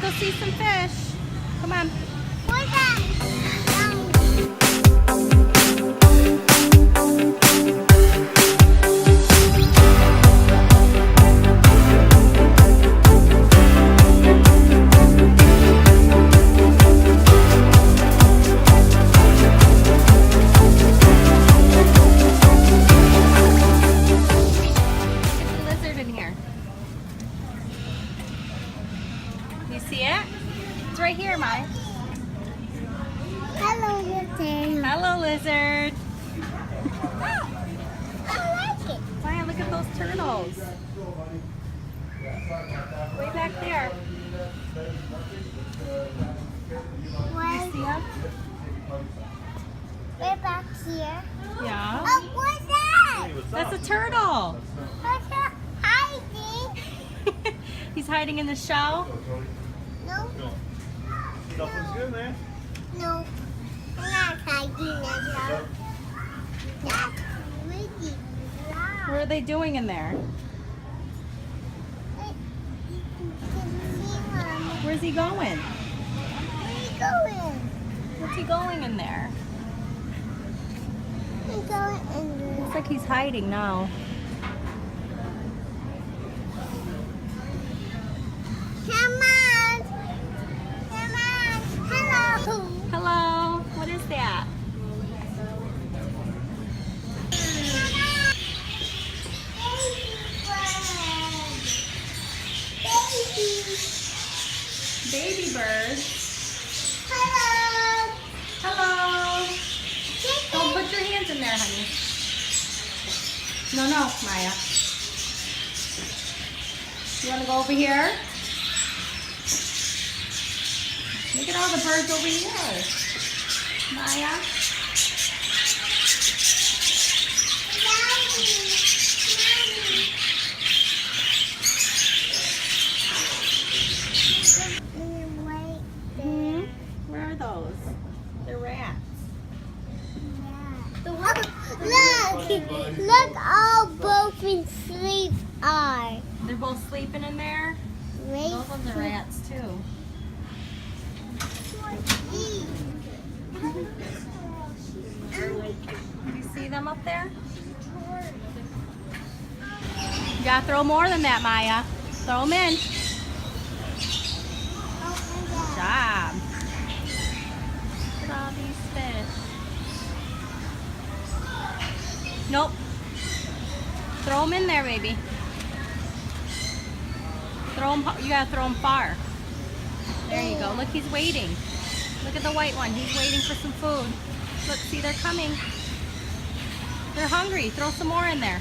go see some fish. Come on. What's that? You see it? It's right here, Maya. Hello, lizard. Hello, lizard. I like it. Maya, look at those turtles. Way back there. You see them? We're back here. Yeah. Oh, what's that? That's a turtle. What's that hiding? He's hiding in the shell. No, Nothing's good, man. no. I'm not hiding in there. That's really loud. What are they doing in there? You can see Mom. Where's he going? Where are you going? What's he going in there? I'm going in there. Looks like he's hiding now. Come on. Come on. Hello. Hello. What is that? Baby bird. Hello. Hello. Don't put your hands in there, honey. No, Maya. You want to go over here? Look at all the birds over here. Maya. Where are those? They're rats. Look, all both in sleep are. They're both sleeping in there. Those ones are rats too. Do you see them up there? You gotta throw more than that, Maya. Throw them in. Good job. Look at all these fish. Nope. Throw them in there, baby. Throw them. You gotta throw them far. There you go. Look, he's waiting. Look at the white one. He's waiting for some food. Look, see, they're coming. They're hungry. Throw some more in there.